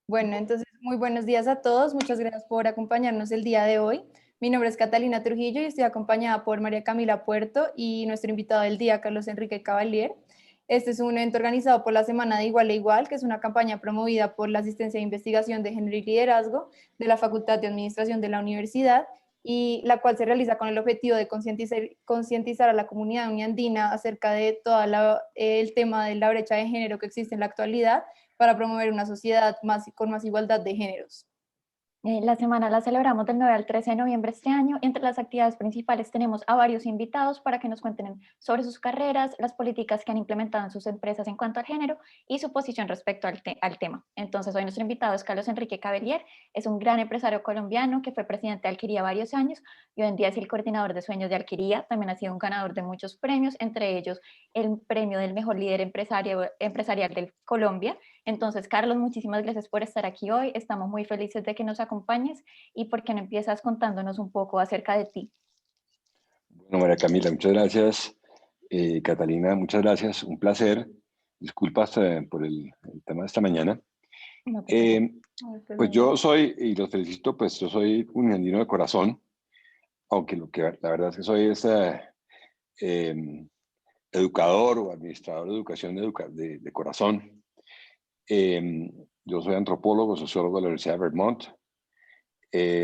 Bueno, entonces, muy buenos días a todos. Muchas gracias por acompañarnos el día de hoy. Mi nombre es Catalina Trujillo y estoy acompañada por María Camila Puerto y nuestro invitado del día, Carlos Enrique Cavalier. Este es un evento organizado por la Semana de Igual a Igual, que es una campaña promovida por la Asistencia de Investigación de Género y Liderazgo de la Facultad de Administración de la Universidad, y la cual se realiza con el objetivo de concientizar a la comunidad uniandina acerca de todo el tema de la brecha de género que existe en la actualidad para promover una sociedad con más igualdad de géneros. La semana la celebramos del 9 al 13 de noviembre este año. Entre las actividades principales tenemos a varios invitados para que nos cuenten sobre sus carreras, las políticas que han implementado en sus empresas en cuanto al género y su posición respecto al tema. Entonces, hoy nuestro invitado es Carlos Enrique Cavalier, es un gran empresario colombiano que fue presidente de Alquería varios años y hoy en día es el coordinador de sueños de Alquería. También ha sido un ganador de muchos premios, entre ellos el premio del mejor líder empresarial de Colombia. Entonces, Carlos, muchísimas gracias por estar aquí hoy. Estamos muy felices de que nos acompañes y por qué no empiezas contándonos un poco acerca de ti. Bueno, María Camila, muchas gracias. Catalina, muchas gracias. Un placer. Disculpas por el tema de esta mañana. No te preocupes. Eh, pues yo soy, y los felicito, pues yo soy un andino de corazón, aunque la verdad es que soy eh, educador o administrador de educación de corazón. Yo soy antropólogo, sociólogo de la Universidad de Vermont.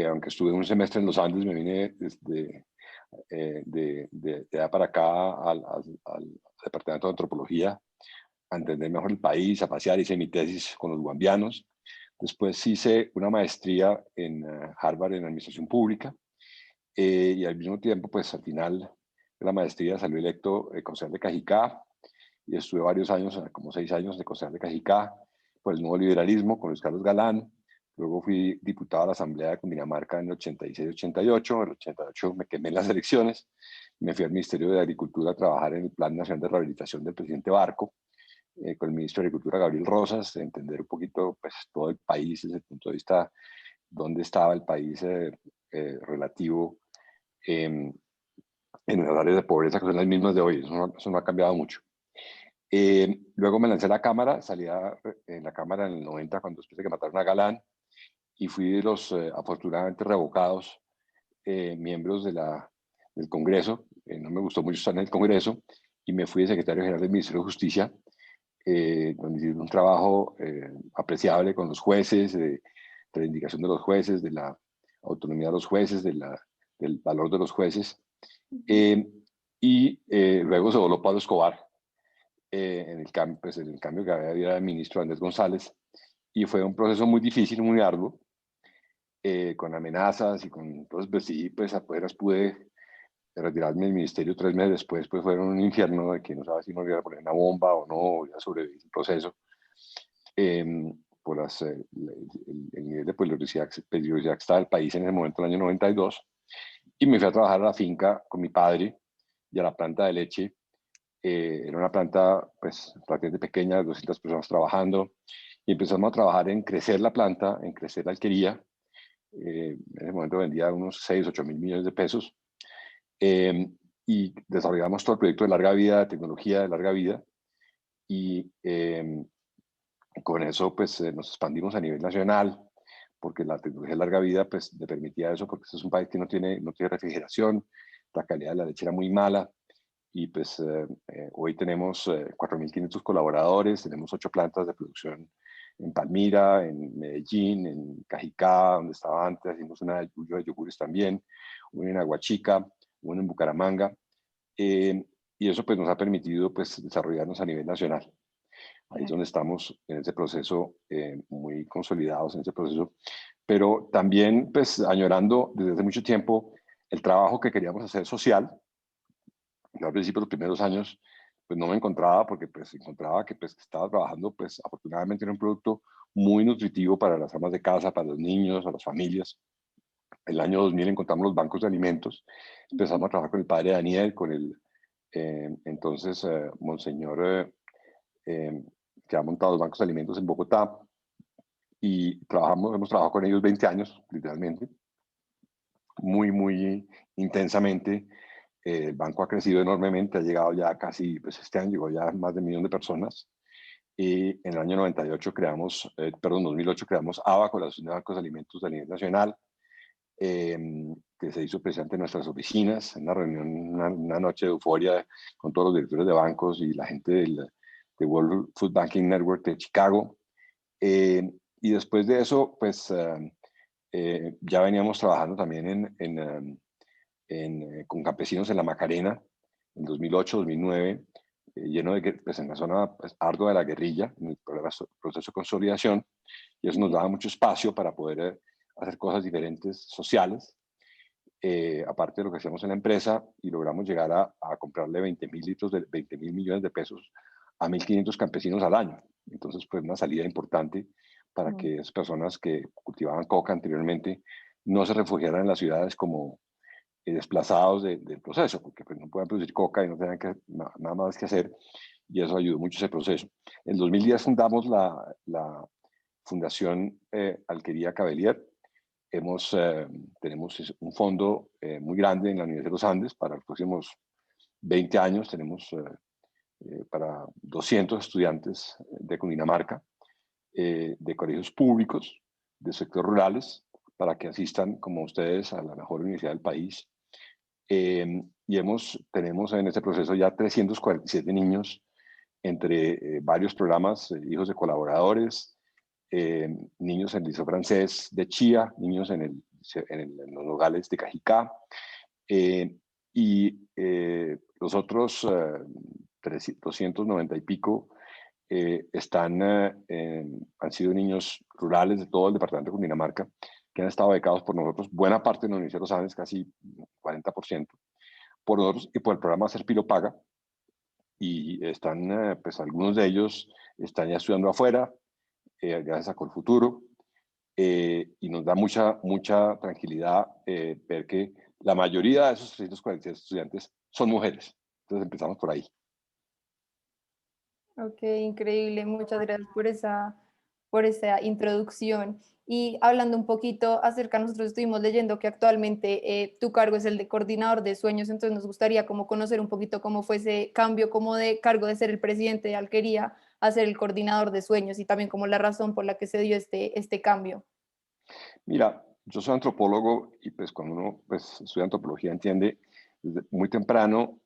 Aunque estuve un semestre en los Andes, me vine de allá para acá al Departamento de Antropología a entender mejor el país, a pasear. Hice mi tesis con los guambianos. Después hice una maestría en Harvard en Administración Pública, y al mismo tiempo, pues al final de la maestría salí electo concejal de Cajicá y estuve varios años, como 6 años de concejal de Cajicá por el nuevo liberalismo con Luis Carlos Galán. Luego fui diputado a la Asamblea de Cundinamarca en el 86-88. En el 88 me quemé en las elecciones. Me fui al Ministerio de Agricultura a trabajar en el Plan Nacional de Rehabilitación del presidente Barco, con el ministro de Agricultura Gabriel Rosas, de entender un poquito pues, todo el país desde el punto de vista dónde estaba el país relativo en las áreas de pobreza que son las mismas de hoy. Eso no ha cambiado mucho. Luego me lancé a la Cámara, en la Cámara en el 90 cuando después de que mataron a Galán, y fui de los afortunadamente revocados miembros del Congreso. No me gustó mucho estar en el Congreso y me fui de secretario general del Ministerio de Justicia, donde hice un trabajo apreciable con los jueces, de la indicación de los jueces, de la autonomía de los jueces, del valor de los jueces. Eh, Luego se voló Pablo Escobar en el cambio que había el ministro Andrés González, y fue un proceso muy difícil, muy arduo, con amenazas y con, entonces pues sí, pues apenas pude retirarme del ministerio 3 meses después, pues fueron un infierno de que no sabía si me iba a poner una bomba o no, ya sobrevivir el proceso, eh, por el nivel de peligrosidad que estaba el país en ese momento, en el año 92, y me fui a trabajar a la finca con mi padre y a la planta de leche. Era una planta pues relativamente pequeña, 200 personas trabajando, y empezamos a trabajar en crecer la planta, en crecer la alquería. En ese momento vendía unos 6, 8 mil millones de pesos, eh, y desarrollamos todo el proyecto de larga vida, de tecnología de larga vida, y con eso pues nos expandimos a nivel nacional, porque la tecnología de larga vida pues le permitía eso, porque este es un país que no tiene refrigeración, la calidad de la leche era muy mala, y pues hoy tenemos 4.500 colaboradores, tenemos 8 plantas de producción en Palmira, en Medellín, en Cajicá, donde estaba antes, hicimos una de yogures también, una en Aguachica, una en Bucaramanga, y eso pues nos ha permitido pues desarrollarnos a nivel nacional. Ahí es donde estamos en ese proceso, muy consolidados en ese proceso, pero también pues añorando desde hace mucho tiempo el trabajo que queríamos hacer social. Yo al principio, los primeros años, pues no me encontraba porque pues encontraba que pues estaba trabajando, pues afortunadamente en un producto muy nutritivo para las amas de casa, para los niños, a las familias. El año 2000 encontramos los bancos de alimentos, empezamos a trabajar con el padre Daniel, con el entonces monseñor que ha montado los bancos de alimentos en Bogotá, y hemos trabajado con ellos 20 años, literalmente, muy, muy intensamente. El banco ha crecido enormemente, ha llegado ya casi, pues este año llegó ya a más de 1 millón de personas. Y en el año 2008 creamos ABA, Coalición de Bancos de Alimentos a nivel nacional, que se hizo precisamente en nuestras oficinas, en una reunión, una noche de euforia con todos los directores de bancos y la gente de World Food Banking Network de Chicago. Y después de eso, pues ya veníamos trabajando también con campesinos en la Macarena, en 2008, 2009, lleno de, pues en la zona pues, ardua de la guerrilla, en el proceso de consolidación, y eso nos daba mucho espacio para poder hacer cosas diferentes sociales, aparte de lo que hacíamos en la empresa, y logramos llegar a comprarle 20 mil millones de pesos a 1.500 campesinos al año. Entonces, pues una salida importante para que esas personas que cultivaban coca anteriormente no se refugiaran en las ciudades como desplazados del proceso, porque pues, no pueden producir coca y no tenían nada más que hacer, y eso ayudó mucho ese proceso. En 2010 fundamos la Fundación Alquería Cavelier. Tenemos un fondo muy grande en la Universidad de los Andes para los próximos 20 años. Tenemos para 200 estudiantes de Cundinamarca, de colegios públicos, de sectores rurales, para que asistan como ustedes a la mejor universidad del país. Y tenemos en este proceso ya 347 niños entre varios programas, hijos de colaboradores, niños en el Liceo Francés de Chía, niños en los nogales de Cajicá, y los otros 290 y pico han sido niños rurales de todo el departamento de Cundinamarca, que han estado becados por nosotros, buena parte de la Universidad de los Andes, casi 40%, por nosotros y por el programa Serpilo Paga, y están, pues algunos de ellos están ya estudiando afuera, gracias a Colfuturo, y nos da mucha tranquilidad ver que la mayoría de esos 346 estudiantes son mujeres. Entonces empezamos por ahí. Ok, increíble. Muchas gracias por esa introducción. Y hablando un poquito acerca, nosotros estuvimos leyendo que actualmente tu cargo es el de coordinador de sueños, entonces nos gustaría como conocer un poquito cómo fue ese cambio, como de cargo de ser el presidente de Alquería a ser el coordinador de sueños y también como la razón por la que se dio este cambio. Mira, yo soy antropólogo y pues cuando uno pues, estudia antropología entiende desde muy temprano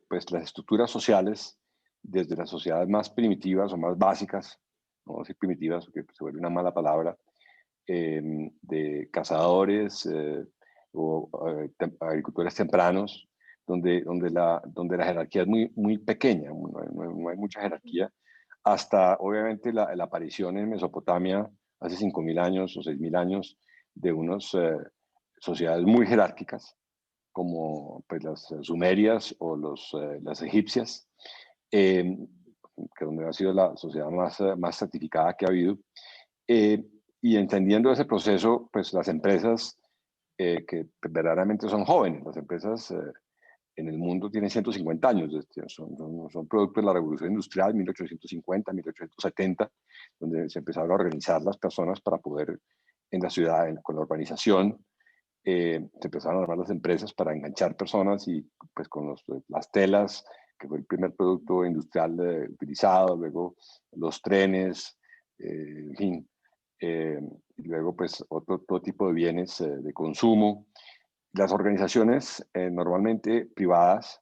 pues las estructuras sociales desde las sociedades más primitivas o más básicas, no decir primitivas porque se vuelve una mala palabra, de cazadores o agricultores tempranos, donde la jerarquía es muy pequeña, no hay mucha jerarquía, hasta obviamente la aparición en Mesopotamia hace 5.000 años o 6.000 años de unas sociedades muy jerárquicas, como pues, las sumerias o las egipcias, que donde ha sido la sociedad más certificada que ha habido. Y entendiendo ese proceso, pues las empresas que verdaderamente son jóvenes, las empresas en el mundo tienen 150 años, son productos de la Revolución Industrial, 1850, 1870, donde se empezaron a organizar las personas para poder en la ciudad, con la urbanización, se empezaron a armar las empresas para enganchar personas y pues con las telas, que fue el primer producto industrial utilizado, luego los trenes, en fin, y luego pues todo tipo de bienes de consumo. Las organizaciones normalmente privadas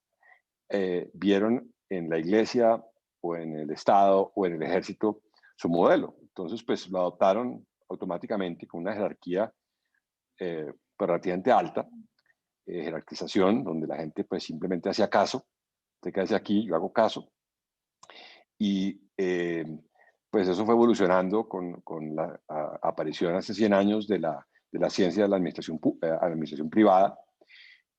vieron en la iglesia o en el Estado o en el ejército su modelo. Entonces pues lo adoptaron automáticamente con una jerarquía relativamente alta, jerarquización, donde la gente pues simplemente hacía caso, usted que hace aquí, yo hago caso, y pues eso fue evolucionando con la aparición hace 100 años de la ciencia de la administración privada,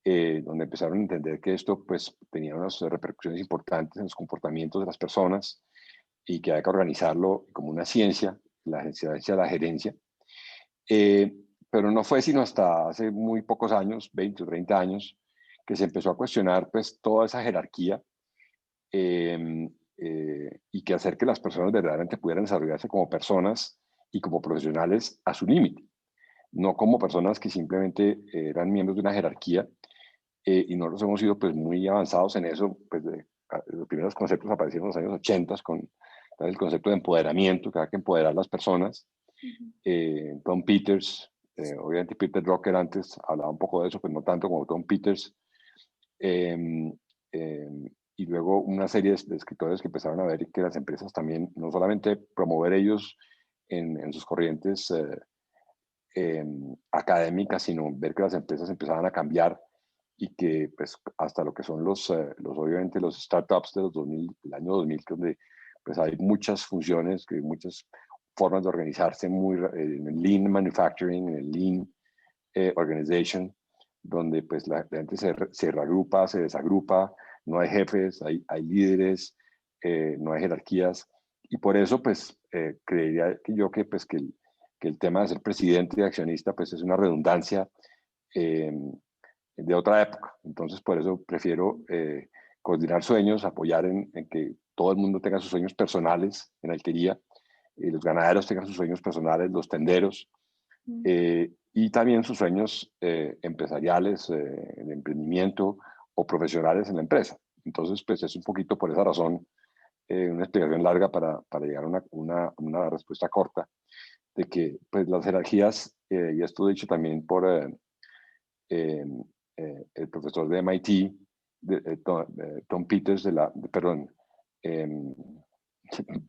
donde empezaron a entender que esto pues tenía unas repercusiones importantes en los comportamientos de las personas y que había que organizarlo como una ciencia, la ciencia de la gerencia. Pero no fue sino hasta hace muy pocos años, 20 o 30 años, que se empezó a cuestionar pues toda esa jerarquía y que hacer que las personas verdaderamente pudieran desarrollarse como personas y como profesionales a su límite, no como personas que simplemente eran miembros de una jerarquía, y nosotros hemos sido pues muy avanzados en eso, pues los primeros conceptos aparecieron en los años 80 con el concepto de empoderamiento, que hay que empoderar a las personas. Tom Peters, obviamente Peter Drucker antes hablaba un poco de eso, pero no tanto como Tom Peters. Y luego una serie de escritores que empezaron a ver que las empresas también, no solamente promover ellos en sus corrientes académicas, sino ver que las empresas empezaban a cambiar y que pues hasta lo que son obviamente los startups de los 2000, del año 2000, donde pues hay muchas funciones, que muchas formas de organizarse, muy en el lean manufacturing, en el lean organization, donde pues la gente se reagrupa, se desagrupa, no hay jefes, hay líderes, no hay jerarquías, y por eso pues creería que pues que el tema de ser presidente y accionista pues es una redundancia de otra época. Entonces por eso prefiero coordinar sueños, apoyar en que todo el mundo tenga sus sueños personales en alquería, los ganaderos tengan sus sueños personales, los tenderos, y también sus sueños empresariales, de emprendimiento o profesionales en la empresa. Entonces, pues es un poquito por esa razón, una explicación larga para llegar a una respuesta corta, de que pues las jerarquías, y esto dicho también por el profesor de MIT, Tom Peters, perdón,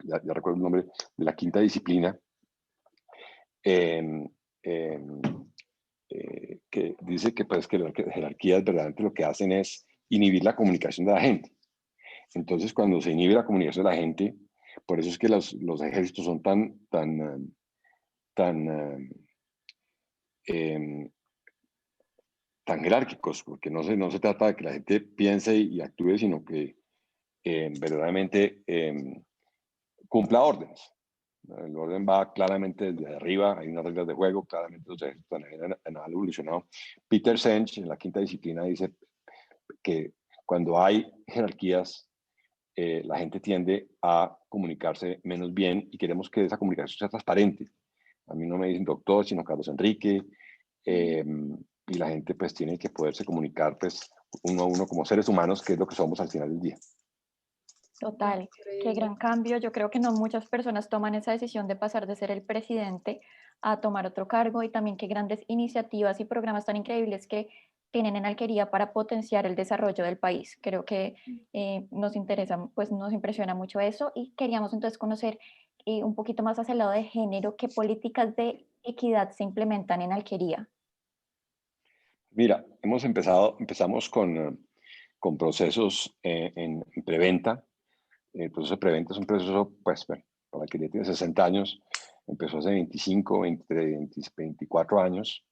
ya recuerdo el nombre, de la quinta disciplina, que dice que, pues, que las jerarquías verdaderamente lo que hacen es inhibir la comunicación de la gente. Entonces, cuando se inhibe la comunicación de la gente, por eso es que los ejércitos son tan jerárquicos, porque no se trata de que la gente piense y actúe, sino que verdaderamente cumpla órdenes. El orden va claramente desde arriba, hay unas reglas de juego, claramente los ejércitos han evolucionado. Peter Senge, en la quinta disciplina, dice que cuando hay jerarquías, la gente tiende a comunicarse menos bien y queremos que esa comunicación sea transparente. A mí no me dicen doctor, sino Carlos Enrique, y la gente pues tiene que poderse comunicar pues uno a uno como seres humanos, que es lo que somos al final del día. Total, qué gran cambio. Yo creo que no muchas personas toman esa decisión de pasar de ser el presidente a tomar otro cargo, y también qué grandes iniciativas y programas tan increíbles que tienen en Alquería para potenciar el desarrollo del país. Creo que nos interesa, pues nos impresiona mucho eso, y queríamos entonces conocer un poquito más hacia el lado de género, qué políticas de equidad se implementan en Alquería. Mira, empezamos con procesos en preventa. El proceso de preventa es un proceso, pues, bueno, para quien tiene 60 años, empezó hace 25, 24 años.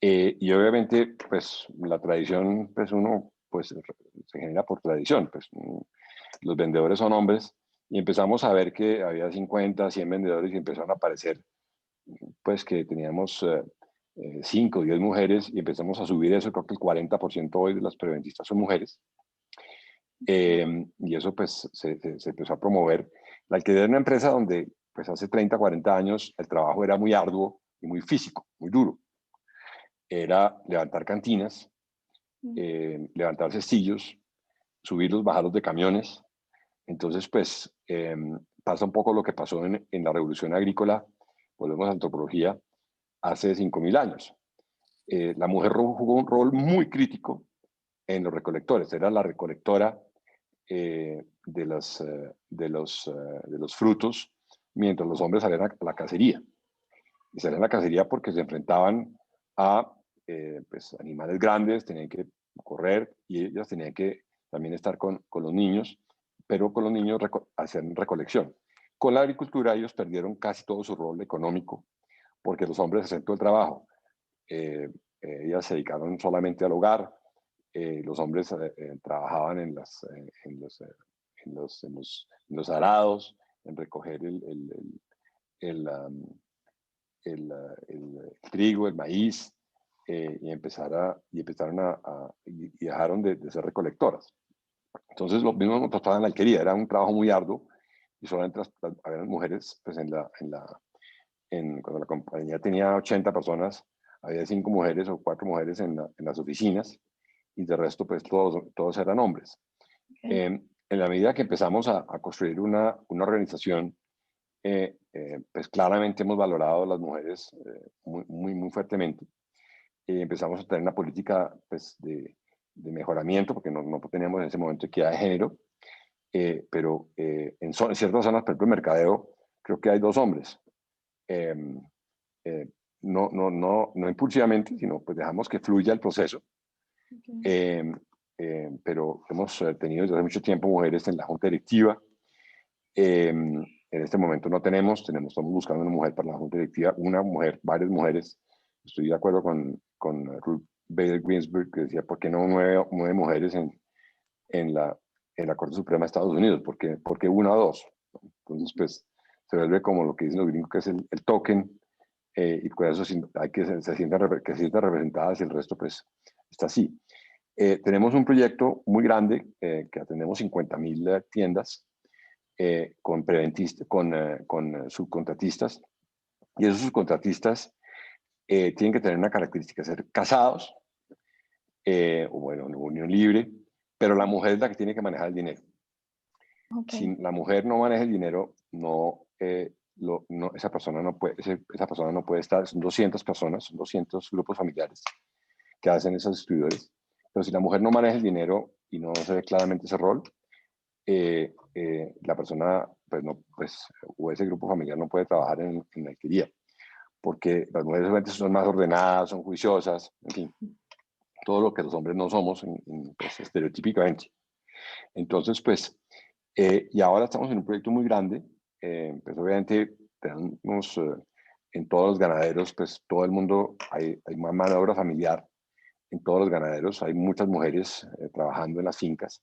Y obviamente, pues, la tradición, pues, uno, pues, se genera por tradición. Pues, los vendedores son hombres, y empezamos a ver que había 50, 100 vendedores, y empezaron a aparecer, pues, que teníamos 5 o 10 mujeres, y empezamos a subir eso. Creo que el 40% hoy de las preventistas son mujeres. Y eso pues se empezó a promover. La alquiler era una empresa donde pues hace 30, 40 años el trabajo era muy arduo y muy físico, muy duro. Era levantar cantinas, levantar cestillos, subirlos, bajarlos de camiones. Entonces pues pasa un poco lo que pasó en la revolución agrícola, volvemos a antropología, hace 5.000 años. La mujer jugó un rol muy crítico en los recolectores, era la recolectora de los frutos, mientras los hombres salían a la cacería. Y salían a la cacería porque se enfrentaban a pues, animales grandes, tenían que correr, y ellas tenían que también estar con los niños, pero con los niños hacer recolección. Con la agricultura ellos perdieron casi todo su rol económico, porque los hombres hacían todo el trabajo. Ellas se dedicaron solamente al hogar. Los hombres trabajaban en los arados, en recoger el trigo, el maíz, y dejaron de ser recolectoras. Entonces lo mismo nos pasaba en la alquería, era un trabajo muy arduo, y solamente había mujeres, pues cuando la compañía tenía 80 personas, había 5 mujeres o 4 mujeres en las oficinas, y de resto pues todos eran hombres. en la medida que empezamos a construir una organización, pues claramente hemos valorado a las mujeres muy fuertemente. Empezamos a tener una política pues, de mejoramiento, porque no teníamos en ese momento equidad de género, pero en ciertas zonas, por ejemplo, en mercadeo, creo que hay 2 hombres. Eh, eh, no impulsivamente, sino pues dejamos que fluya el proceso. Okay. Pero hemos tenido desde hace mucho tiempo mujeres en la junta directiva. En este momento no estamos buscando una mujer para la junta directiva, una mujer, varias mujeres. Estoy de acuerdo con Ruth Bader Ginsburg, que decía, ¿por qué no 9 mujeres en la Corte Suprema de Estados Unidos? ¿Por qué 1 o 2? Entonces, pues, se vuelve como lo que dicen los gringos, que es el token, y por eso hay que se sientan representadas y el resto, pues, está así. Tenemos un proyecto muy grande que atendemos 50.000 tiendas con subcontratistas, y esos subcontratistas tienen que tener una característica, ser casados, o bueno, una unión libre, pero la mujer es la que tiene que manejar el dinero. Okay. Si la mujer no maneja el dinero, esa persona no puede estar. Son 200 personas, son 200 grupos familiares que hacen esos distribuidores. Pero si la mujer no maneja el dinero y no se ve claramente ese rol, la persona, o ese grupo familiar no puede trabajar en la alquería, porque las mujeres obviamente son más ordenadas, son juiciosas, en fin, todo lo que los hombres no somos, pues, estereotípicamente. Entonces, pues, y ahora estamos en un proyecto muy grande, pues obviamente tenemos en todos los ganaderos, pues todo el mundo, hay más mano de obra familiar en todos los ganaderos, hay muchas mujeres trabajando en las fincas,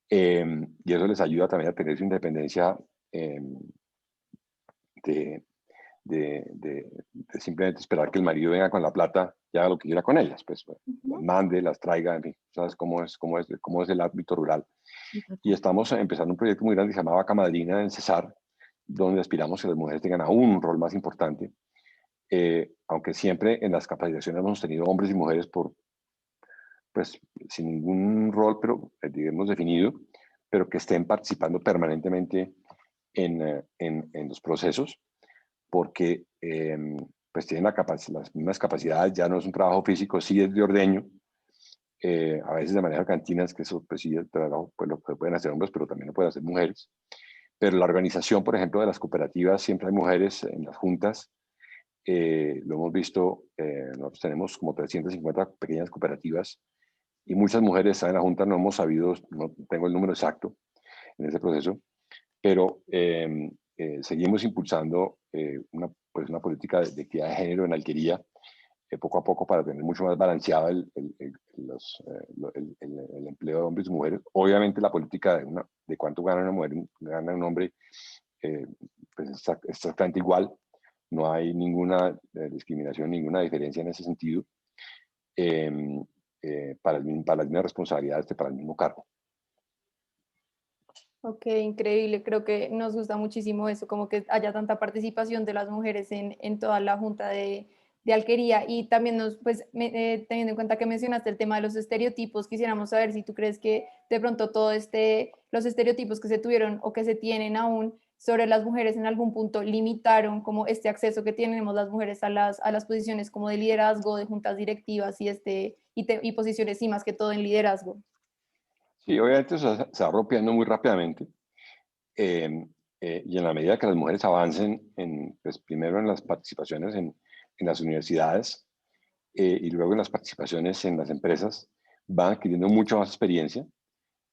y eso les ayuda también a tener su independencia, de, de simplemente esperar que el marido venga con la plata y haga lo que quiera con ellas, pues las mande, las traiga, en fin, sabes cómo es el ámbito rural. Y estamos empezando un proyecto muy grande que se llama Vaca Madrina en Cesar, donde aspiramos que las mujeres tengan aún un rol más importante, aunque siempre en las capacitaciones hemos tenido hombres y mujeres pues, sin ningún rol, pero digamos definido, pero que estén participando permanentemente en los procesos, porque pues tienen las mismas capacidades. Ya no es un trabajo físico, sí es de ordeño, a veces de manejar cantinas, que eso pues sí el trabajo pues, lo pueden hacer hombres, pero también lo pueden hacer mujeres. Pero la organización, por ejemplo, de las cooperativas, siempre hay mujeres en las juntas. Lo hemos visto, nosotros tenemos como 350 pequeñas cooperativas y muchas mujeres están en la junta. No hemos sabido, no tengo el número exacto en ese proceso, pero seguimos impulsando una política de equidad de género en la alquería, poco a poco, para tener mucho más balanceado el empleo de hombres y mujeres. Obviamente la política de cuánto gana una mujer, gana un hombre, eh, pues es exactamente igual. No hay ninguna discriminación, ninguna diferencia en ese sentido, eh, para las mismas responsabilidades, para el mismo cargo. Ok, increíble. Creo que nos gusta muchísimo eso, como que haya tanta participación de las mujeres en toda la junta de alquería. Y también teniendo en cuenta que mencionaste el tema de los estereotipos, quisiéramos saber si tú crees que de pronto los estereotipos que se tuvieron o que se tienen aún sobre las mujeres en algún punto limitaron como este acceso que tenemos las mujeres a las posiciones como de liderazgo, de juntas directivas y posiciones, sí, más que todo en liderazgo. Sí, obviamente se va rompiendo muy rápidamente, eh, y en la medida que las mujeres avancen, pues, primero en las participaciones en las universidades, y luego en las participaciones en las empresas, van adquiriendo mucha más experiencia,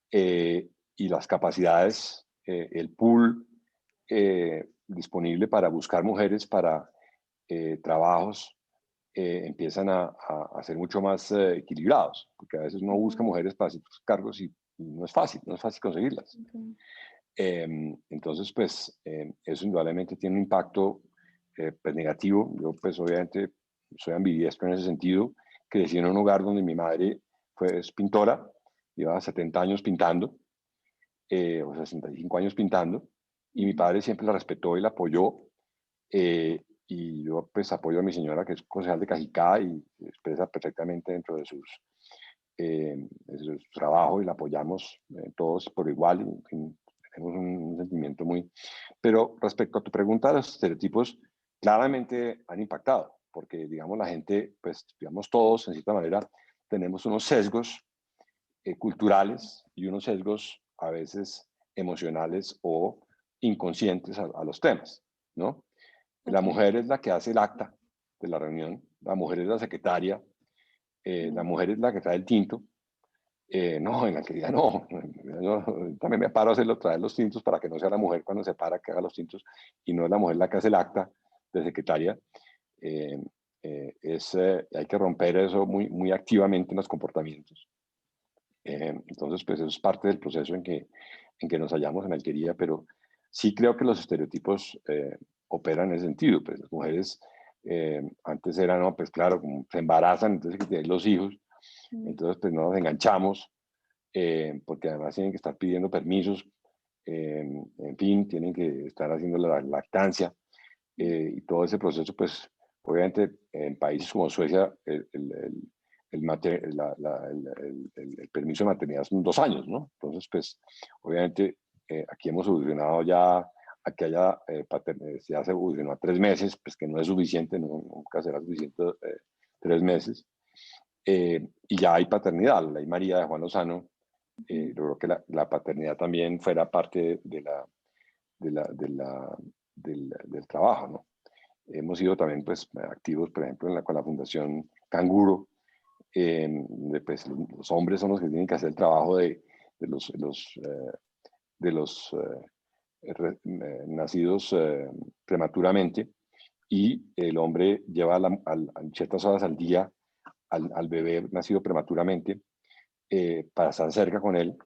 y las capacidades, el pool disponible para buscar mujeres para trabajos, empiezan a ser mucho más equilibrados, porque a veces uno busca mujeres para ciertos cargos y no es fácil conseguirlas. Okay. Entonces, pues, eso indudablemente tiene un impacto pues, negativo. Yo, pues, obviamente, soy ambidiestro en ese sentido. Crecí en un hogar donde mi madre es pintora, llevaba 70 años pintando, o 65 años pintando, y mi padre siempre la respetó y la apoyó. Y yo, pues, apoyo a mi señora, que es concejal de Cajicá y expresa perfectamente dentro de sus es su trabajo y la apoyamos todos por igual. Tenemos un sentimiento muy... Pero respecto a tu pregunta, los estereotipos claramente han impactado, porque, digamos, la gente, pues, digamos, todos, en cierta manera, tenemos unos sesgos culturales y unos sesgos a veces emocionales o inconscientes a los temas, ¿no? La mujer es la que hace el acta de la reunión, la mujer es la secretaria, la mujer es la que trae el tinto. No, en la querida no. Yo también me paro a hacerlo, traer los tintos para que no sea la mujer cuando se para que haga los tintos y no es la mujer la que hace el acta de secretaria. Hay que romper eso muy, muy activamente en los comportamientos. Entonces, pues eso es parte del proceso en que nos hallamos en Alquería, pero sí creo que los estereotipos operan en ese sentido. Pues las mujeres antes eran, no, pues claro, como se embarazan, entonces que tienen los hijos, entonces pues no nos enganchamos, porque además tienen que estar pidiendo permisos, en fin, tienen que estar haciendo la lactancia, y todo ese proceso, pues obviamente en países como Suecia, el permiso de maternidad son 2 años, ¿no? Entonces, pues, obviamente, aquí hemos evolucionado ya a que haya ya se evolucionó a 3 meses, pues que no es suficiente, nunca será suficiente 3 meses. Y ya hay paternidad, la ley María de Juan Lozano logró que la paternidad también fuera parte del trabajo, ¿no? Hemos sido también pues, activos, por ejemplo, con la Fundación Canguro, pues, los hombres son los que tienen que hacer el trabajo de los nacidos prematuramente, y el hombre lleva ciertas horas al día al bebé nacido prematuramente para estar cerca con él,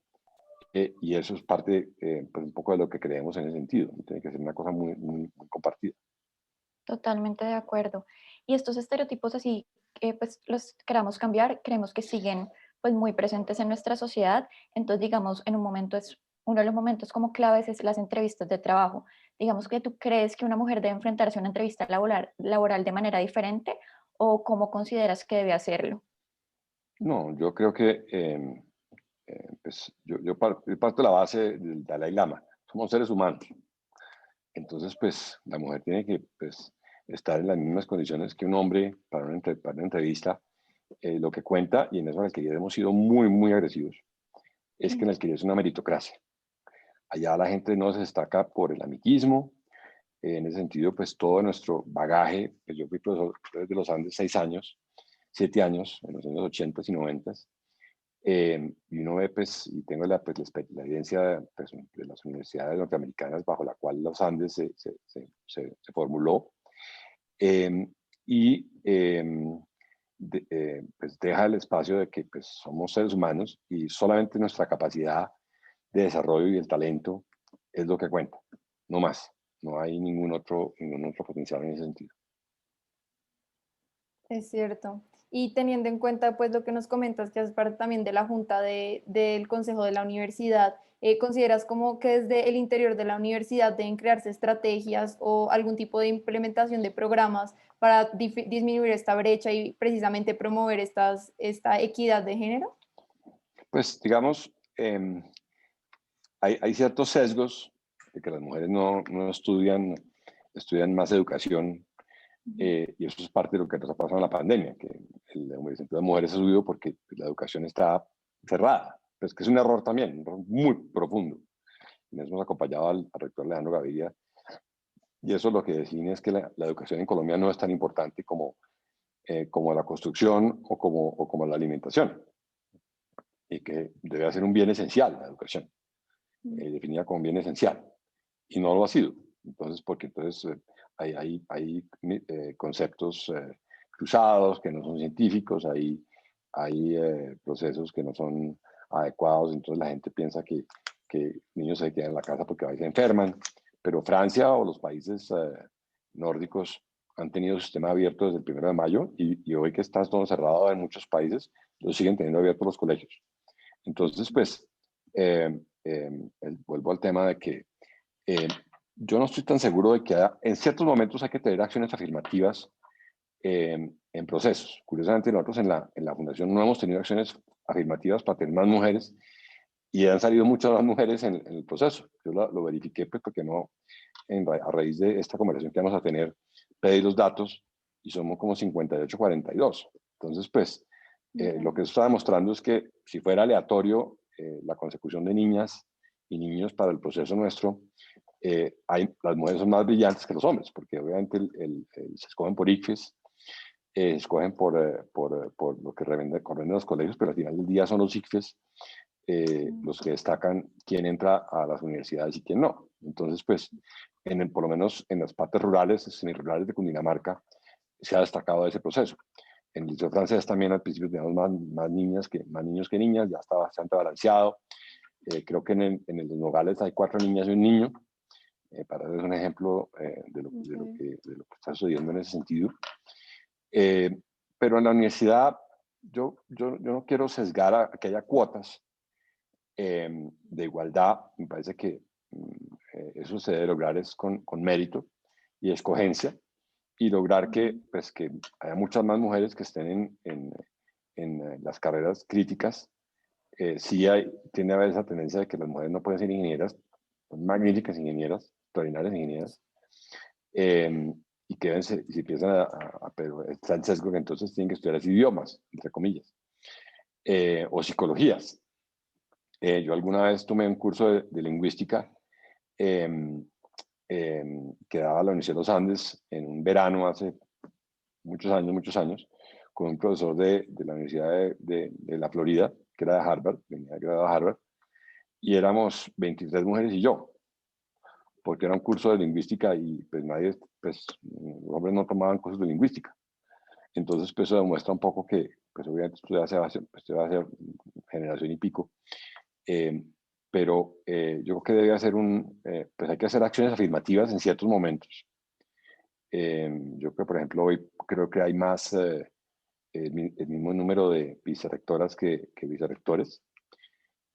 y eso es parte pues un poco de lo que creemos en ese sentido. Tiene que ser una cosa muy, muy, muy compartida. Totalmente de acuerdo. Y estos estereotipos así, pues los queramos cambiar, creemos que siguen pues muy presentes en nuestra sociedad. Entonces, digamos, en un momento es, uno de los momentos como claves es las entrevistas de trabajo. Digamos que tú crees que una mujer debe enfrentarse a una entrevista laboral de manera diferente, o cómo consideras que debe hacerlo. No, yo creo que pues yo parto de la base del Dalai Lama. Somos seres humanos. Entonces, pues la mujer tiene que pues, estar en las mismas condiciones que un hombre para una entrevista. Lo que cuenta, y en eso en Alquería hemos sido muy, muy agresivos, es que en Alquería es una meritocracia. Allá la gente no se destaca por el amiguismo. En ese sentido, pues todo nuestro bagaje, pues yo fui profesor de los Andes 6 años, 7 años, en los años 80 y 90. Y uno ve, pues, y tengo pues, la evidencia pues, de las universidades norteamericanas bajo la cual los Andes se formuló, y pues deja el espacio de que pues, somos seres humanos y solamente nuestra capacidad de desarrollo y el talento es lo que cuenta, no más. No hay ningún otro potencial en ese sentido. Es cierto. Y teniendo en cuenta pues lo que nos comentas, que es parte también de la Junta del Consejo de la Universidad, ¿consideras como que desde el interior de la universidad deben crearse estrategias o algún tipo de implementación de programas para disminuir esta brecha y precisamente promover esta equidad de género? Pues digamos, hay ciertos sesgos de que las mujeres no estudian más educación, y eso es parte de lo que nos ha pasado en la pandemia, que el envejecimiento de mujeres ha subido porque la educación está cerrada. Pues que es un error también, un error muy profundo. Y nos hemos acompañado al rector Alejandro Gaviria, y eso lo que define es que la educación en Colombia no es tan importante como la construcción o como la alimentación, y que debe ser un bien esencial la educación, definida como un bien esencial, y no lo ha sido. Entonces, porque entonces hay conceptos cruzados que no son científicos, hay procesos que no son adecuados, entonces la gente piensa que niños se quedan en la casa porque ahí se enferman, pero Francia o los países nórdicos han tenido sistema abierto desde el 1 de mayo, y hoy que está todo cerrado en muchos países, lo siguen teniendo abiertos los colegios. Entonces, pues, vuelvo al tema de que yo no estoy tan seguro de que en ciertos momentos hay que tener acciones afirmativas en procesos. Curiosamente, nosotros en la Fundación no hemos tenido acciones afirmativas para tener más mujeres, y han salido muchas más mujeres en el proceso. Yo lo verifiqué, pues, porque no, a raíz de esta conversación que vamos a tener, pedí los datos y somos como 58-42. Entonces, pues, lo que eso está demostrando es que si fuera aleatorio la consecución de niñas y niños para el proceso nuestro, las mujeres son más brillantes que los hombres, porque obviamente se escogen por ICFES, se escogen por lo que revenden los colegios, pero al final del día son los ICFES los que destacan quién entra a las universidades y quién no. Entonces, pues, por lo menos en las partes rurales, semirurales de Cundinamarca, se ha destacado ese proceso. En el liceo francés también al principio teníamos más niños que niñas, ya está bastante balanceado. Creo que en el Nogales hay 4 niñas y un niño, para darles un ejemplo de lo que está sucediendo en ese sentido. Pero en la universidad yo no quiero sesgar a que haya cuotas de igualdad. Me parece que eso se debe lograr es con mérito y escogencia, y lograr que haya muchas más mujeres que estén en las carreras críticas. Sí tiene a veces esa tendencia de que las mujeres no pueden ser ingenieras, son magníficas ingenieras, extraordinarias ingenieras, y que si empiezan pero está el sesgo que entonces tienen que estudiar idiomas, entre comillas, o psicologías. Yo alguna vez tomé un curso de lingüística que daba la Universidad de los Andes en un verano hace muchos años, con un profesor de la Universidad de la Florida, que era de Harvard, venía graduado de Harvard, y éramos 23 mujeres y yo, porque era un curso de lingüística y pues los hombres no tomaban cursos de lingüística. Entonces, pues eso demuestra un poco que, pues obviamente esto va a ser generación y pico, pero yo creo que debe hacer pues hay que hacer acciones afirmativas en ciertos momentos. Yo creo que, por ejemplo, hoy creo que hay más, el mismo número de vicerrectoras que vicerrectores.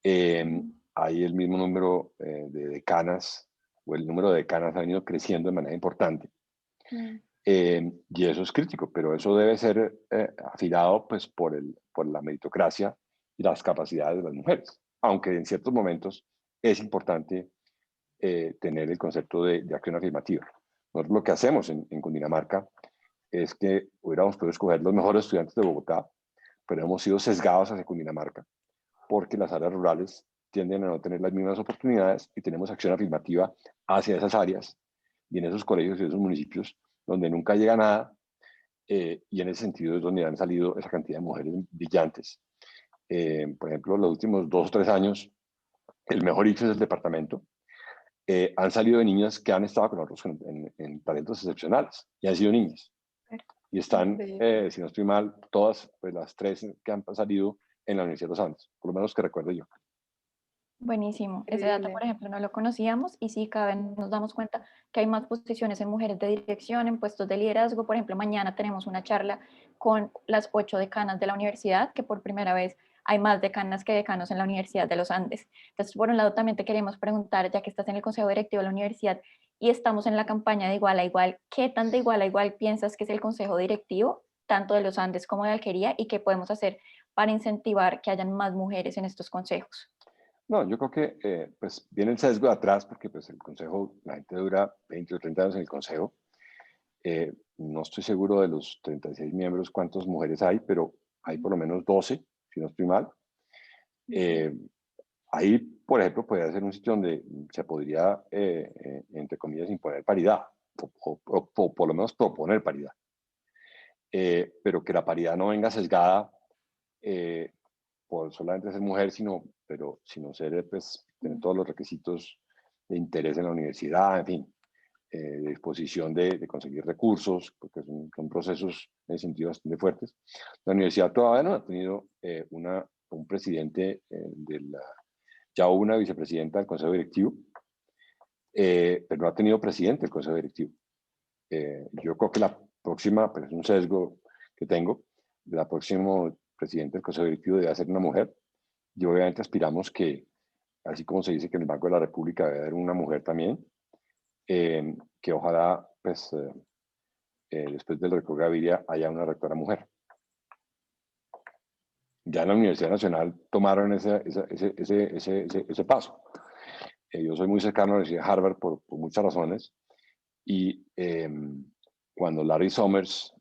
Hay el mismo número de decanas, o el número de decanas ha venido creciendo de manera importante. Y eso es crítico, pero eso debe ser afilado pues, por la meritocracia y las capacidades de las mujeres, aunque en ciertos momentos es importante tener el concepto de acción afirmativa. Nosotros lo que hacemos en Cundinamarca es que hubiéramos podido escoger los mejores estudiantes de Bogotá, pero hemos sido sesgados hacia Cundinamarca porque las áreas rurales tienden a no tener las mismas oportunidades y tenemos acción afirmativa hacia esas áreas y en esos colegios y esos municipios donde nunca llega nada, y en ese sentido es donde han salido esa cantidad de mujeres brillantes. Por ejemplo, los últimos 2 o 3 años, el mejor ICFES del departamento, han salido de niñas que han estado con nosotros en talentos excepcionales y han sido niñas. Y están, si no estoy mal, todas pues, las 3 que han salido en la Universidad de los Andes, por lo menos que recuerdo yo. Buenísimo. Ese dato, por ejemplo, no lo conocíamos y sí, cada vez nos damos cuenta que hay más posiciones en mujeres de dirección, en puestos de liderazgo. Por ejemplo, mañana tenemos una charla con las 8 decanas de la universidad, que por primera vez hay más decanas que decanos en la Universidad de los Andes. Entonces, por un lado, también te queremos preguntar, ya que estás en el Consejo Directivo de la universidad y estamos en la campaña de igual a igual, ¿qué tan de igual a igual piensas que es el Consejo Directivo, tanto de los Andes como de Alquería, y qué podemos hacer para incentivar que hayan más mujeres en estos consejos? No, yo creo que pues viene el sesgo de atrás porque pues el consejo, la gente dura 20 o 30 años en el consejo. No estoy seguro de los 36 miembros cuántas mujeres hay, pero hay por lo menos 12, si no estoy mal. Ahí, por ejemplo, podría ser un sitio donde se podría, entre comillas, imponer paridad, o por lo menos proponer paridad. Pero que la paridad no venga sesgada por solamente ser mujer, sino ser, pues, tener todos los requisitos de interés en la universidad, en fin, de disposición de conseguir recursos, porque son procesos en ese sentido bastante fuertes. La universidad todavía no ha tenido un presidente ya hubo una vicepresidenta del Consejo Directivo, pero no ha tenido presidente del Consejo Directivo. Yo creo que la próxima, pero es un sesgo que tengo, la próxima presidente del Consejo Directivo debe ser una mujer, y obviamente aspiramos que, así como se dice que en el Banco de la República debe haber una mujer también, que ojalá, pues, después del rector Gaviria haya una rectora mujer. ya en la Universidad Nacional tomaron ese paso. Yo soy muy cercano a la Universidad de Harvard por muchas razones, y cuando Larry Summers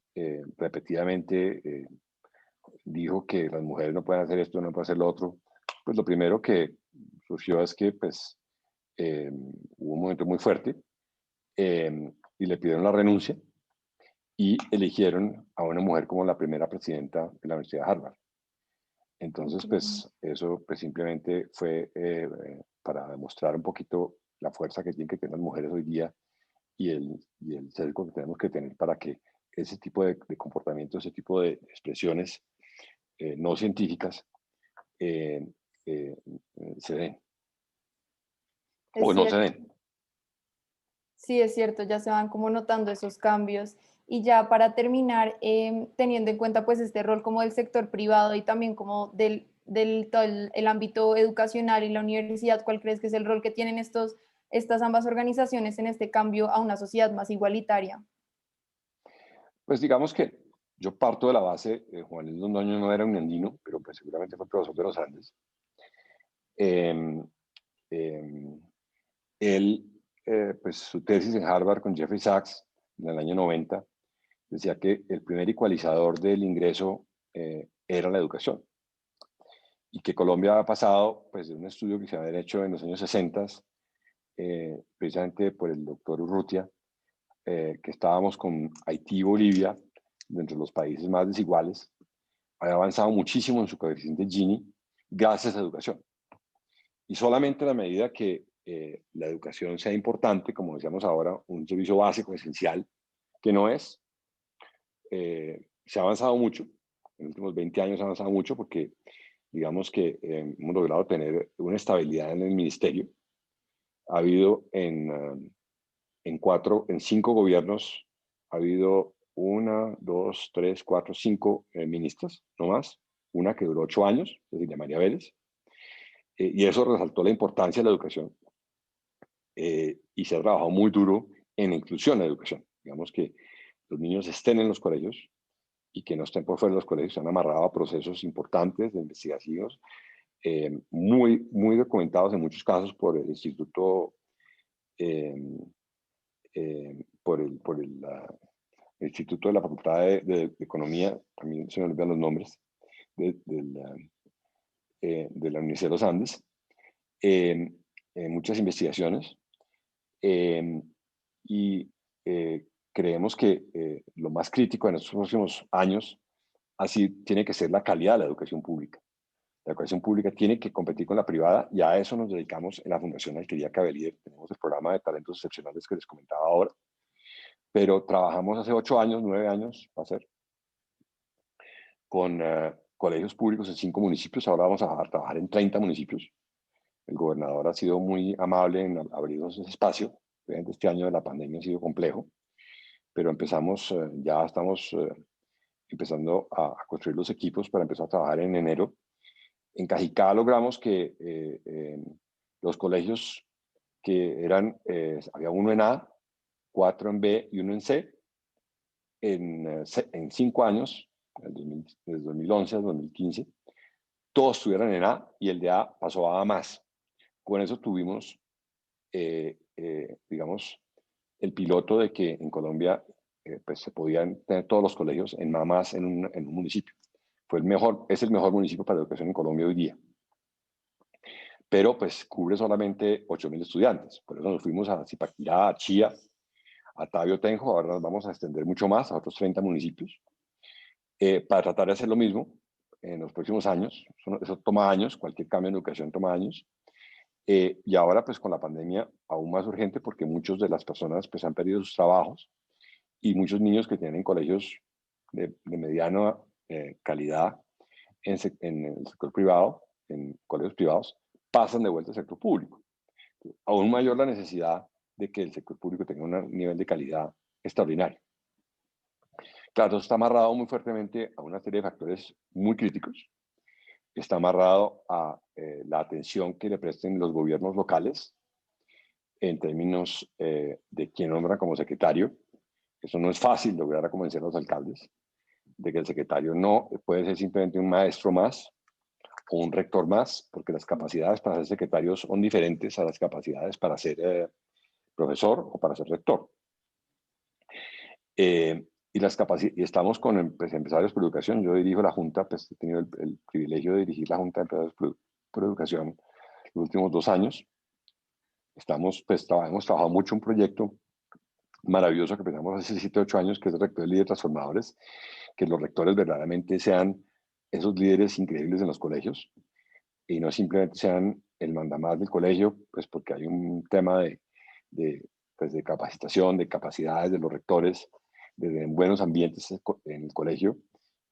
repetidamente dijo que las mujeres no pueden hacer esto, no pueden hacer lo otro, pues lo primero que surgió es que pues, hubo un momento muy fuerte, y le pidieron la renuncia y eligieron a una mujer como la primera presidenta de la Universidad de Harvard. Entonces, pues eso pues, simplemente fue para demostrar un poquito la fuerza que tienen que tener las mujeres hoy día y el sesgo que tenemos que tener para que ese tipo de comportamientos, ese tipo de expresiones no científicas se den Es o no se cierto. den. Sí, es cierto, ya se van como notando esos cambios. Y ya para terminar, teniendo en cuenta pues este rol como del sector privado y también como del todo el ámbito educacional y la universidad, ¿cuál crees que es el rol que tienen estas ambas organizaciones en este cambio a una sociedad más igualitaria? Pues digamos que yo parto de la base, Juan Luis Londoño no era un andino, pero pues seguramente fue profesor de los Andes. Eh, eh, Él, pues su tesis en Harvard con Jeffrey Sachs en el año 90 decía que el primer ecualizador del ingreso era la educación, y que Colombia ha pasado pues, de un estudio que se había hecho en los años 60, precisamente por el doctor Urrutia, que estábamos con Haití y Bolivia, dentro de los países más desiguales, había avanzado muchísimo en su coeficiente Gini gracias a la educación. Y solamente a la medida que la educación sea importante, como decíamos ahora, un servicio básico, esencial, que no es, se ha avanzado mucho. En los últimos 20 años se ha avanzado mucho porque digamos que hemos logrado tener una estabilidad en el ministerio. Ha habido en 5 gobiernos, ha habido 1, 2, 3, 4, 5 ministras, no más. Una que duró 8 años, es decir, de María Vélez. Y eso resaltó la importancia de la educación. Y se ha trabajado muy duro en la inclusión en la educación. Digamos que los niños estén en los colegios y que no estén por fuera de los colegios, se han amarrado a procesos importantes de investigaciones, muy documentados en muchos casos por el Instituto, eh, el Instituto de la Facultad de Economía, también se me olvidan los nombres, de la Universidad de los Andes, muchas investigaciones. Y creemos que lo más crítico en estos próximos años así tiene que ser la calidad de la educación pública. La educación pública tiene que competir con la privada, y a eso nos dedicamos en la Fundación Alquería Cavelier. Tenemos el programa de talentos excepcionales que les comentaba ahora, pero trabajamos hace 8 años, 9 años, va a ser, con colegios públicos en 5 municipios. Ahora vamos a trabajar en 30 municipios. El gobernador ha sido muy amable en abrirnos ese espacio. Este año de la pandemia ha sido complejo, pero empezamos, ya estamos empezando a construir los equipos para empezar a trabajar en enero. En Cajicá logramos que los colegios que eran, había uno en A, 4 en B y uno en C, en 5 años, desde 2011 al 2015, todos estuvieran en A, y el de A pasó a más. Con eso tuvimos, digamos, el piloto de que en Colombia pues se podían tener todos los colegios en más en un municipio. Es el mejor municipio para la educación en Colombia hoy día. Pero pues cubre solamente 8.000 estudiantes. Por eso nos fuimos a Zipaquirá, a Chía, a Tabio Tenjo. Ahora nos vamos a extender mucho más a otros 30 municipios para tratar de hacer lo mismo en los próximos años. Eso toma años, cualquier cambio en educación toma años. Y ahora pues con la pandemia aún más urgente, porque muchas de las personas pues han perdido sus trabajos, y muchos niños que tienen colegios de mediana calidad en el sector privado, en colegios privados, pasan de vuelta al sector público. Aún mayor la necesidad de que el sector público tenga un nivel de calidad extraordinario. Claro, eso está amarrado muy fuertemente a una serie de factores muy críticos. Está amarrado a la atención que le presten los gobiernos locales en términos de quién nombra como secretario. Eso no es fácil lograr a convencer a los alcaldes. de que el secretario no puede ser simplemente un maestro más o un rector más, porque las capacidades para ser secretario son diferentes a las capacidades para ser profesor o para ser rector. Y estamos con pues, empresarios por educación. Yo dirijo la Junta, pues he tenido el privilegio de dirigir la Junta de Empresarios por Educación los últimos 2 años. Hemos trabajado mucho un proyecto maravilloso que empezamos hace 7 o 8 años, que es el Rector de Líderes Transformadores, que los rectores verdaderamente sean esos líderes increíbles en los colegios y no simplemente sean el mandamás del colegio, pues porque hay un tema pues de capacitación, de capacidades de los rectores, de buenos ambientes en el colegio,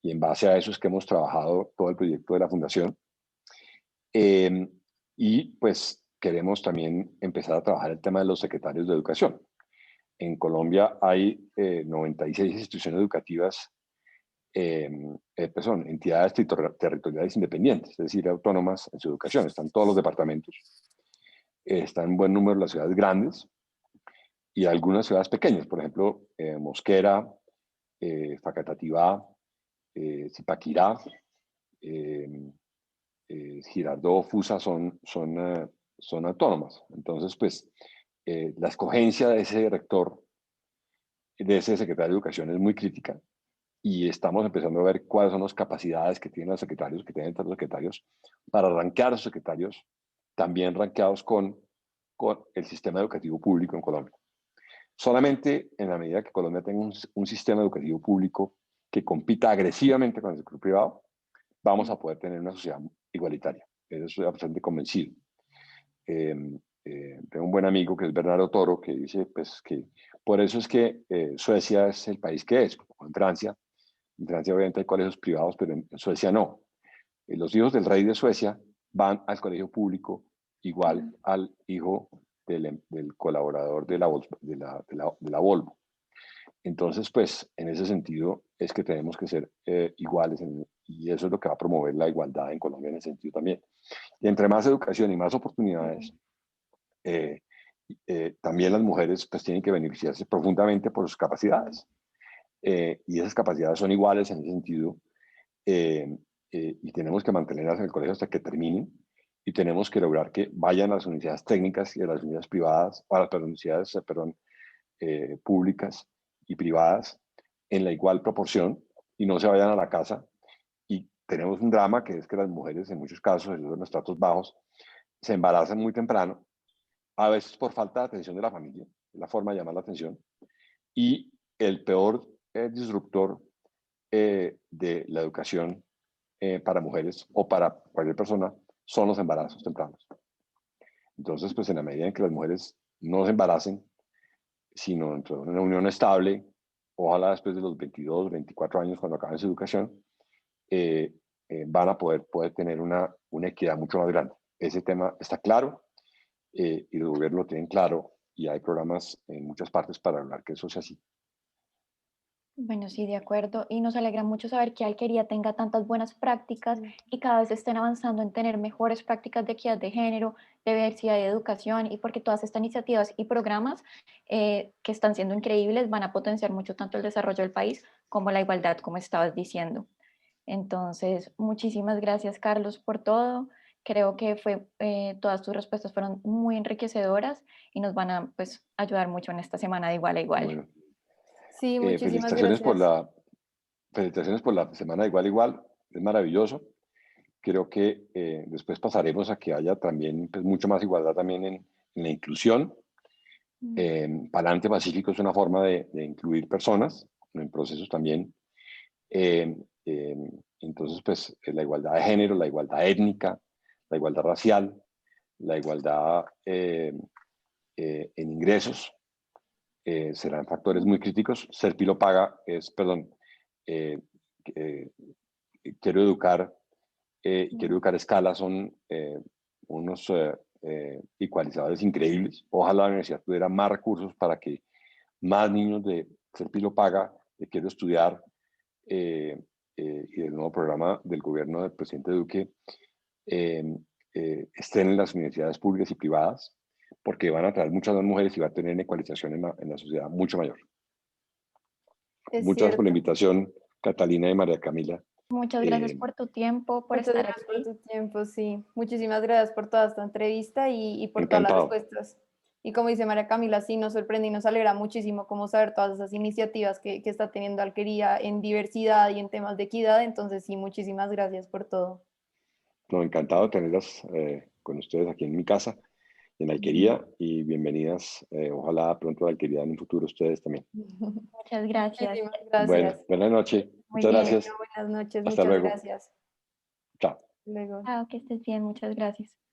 y en base a eso es que hemos trabajado todo el proyecto de la Fundación. Y pues queremos también empezar a trabajar el tema de los secretarios de educación. En Colombia hay 96 instituciones educativas, son entidades territoriales independientes, es decir, autónomas en su educación. Están todos los departamentos, están en buen número las ciudades grandes y algunas ciudades pequeñas, por ejemplo, Mosquera, Facatativá, Zipaquirá, Girardot, Fusa son autónomas. Entonces, pues, la escogencia de ese rector, de ese secretario de Educación es muy crítica y estamos empezando a ver cuáles son las capacidades que tienen los secretarios, que tienen los secretarios, para rankear a los secretarios, también rankeados con el sistema educativo público en Colombia. Solamente en la medida que Colombia tenga un sistema educativo público que compita agresivamente con el sector privado, vamos a poder tener una sociedad igualitaria. Eso estoy bastante convencido. Tengo un buen amigo que es Bernardo Toro, que dice pues, que por eso es que Suecia es el país que es. En Francia obviamente hay colegios privados, pero en Suecia no. Los hijos del rey de Suecia van al colegio público igual al hijo del colaborador de la Volvo. Entonces, pues, en ese sentido es que tenemos que ser iguales y eso es lo que va a promover la igualdad en Colombia en ese sentido también. Y entre más educación y más oportunidades, también las mujeres pues tienen que beneficiarse profundamente por sus capacidades. Y esas capacidades son iguales en ese sentido y tenemos que mantenerlas en el colegio hasta que terminen y tenemos que lograr que vayan a las universidades técnicas y a las universidades privadas, o a las universidades públicas y privadas en la igual proporción y no se vayan a la casa. Y tenemos un drama que es que las mujeres en muchos casos, en los estratos bajos, se embarazan muy temprano, a veces por falta de atención de la familia, es la forma de llamar la atención, y el peor disruptor de la educación para mujeres o para cualquier persona son los embarazos tempranos. Entonces, pues en la medida en que las mujeres no se embaracen, sino dentro de una unión estable, ojalá después de los 22, 24 años, cuando acaben su educación, van a poder tener una equidad mucho más grande. Ese tema está claro y los gobiernos lo tienen claro y hay programas en muchas partes para hablar que eso sea así. Bueno, sí, de acuerdo. Y nos alegra mucho saber que Alquería tenga tantas buenas prácticas y cada vez estén avanzando en tener mejores prácticas de equidad de género, de diversidad de educación, y porque todas estas iniciativas y programas que están siendo increíbles van a potenciar mucho tanto el desarrollo del país como la igualdad, como estabas diciendo. Entonces, muchísimas gracias, Carlos, por todo. Creo que todas tus respuestas fueron muy enriquecedoras y nos van a pues, ayudar mucho en esta semana de igual a igual. Bueno, Sí, muchísimas felicitaciones gracias. felicitaciones por la semana de igual a igual, es maravilloso. Creo que después pasaremos a que haya también pues, mucho más igualdad también en la inclusión. Palante Pacífico es una forma de incluir personas en procesos también. Entonces, pues la igualdad de género, la igualdad étnica, la igualdad racial, la igualdad en ingresos serán factores muy críticos. Serpilo Paga es, perdón, eh, eh, quiero educar quiero educar Escala son unos ecualizadores increíbles. Ojalá la universidad tuviera más recursos para que más niños de Serpilo Paga, de Quiero Estudiar y del nuevo programa del gobierno del presidente Duque estén en las universidades públicas y privadas, porque van a traer muchas más mujeres y va a tener una ecualización en la sociedad mucho mayor. Es Muchas gracias por la cierto. invitación, Catalina y María Camila. Muchas gracias por tu tiempo, por Muchas estar gracias por aquí. tu tiempo, sí. Muchísimas gracias por toda esta entrevista y por todas las Encantado. respuestas. Y como dice María Camila, sí, nos sorprende y nos alegra muchísimo como saber todas esas iniciativas que está teniendo Alquería en diversidad y en temas de equidad. Entonces, sí, muchísimas gracias por todo. No, encantado de tenerlas con ustedes aquí en mi casa, en Alquería, y bienvenidas, ojalá pronto a Alquería en un futuro ustedes también. Muchas gracias. Muchísimas Bueno, gracias. buenas noches. Muy Muchas bien. gracias. Bueno, buenas noches, Hasta muchas luego. gracias. Chao. Luego. Chao, que estés bien. Muchas gracias.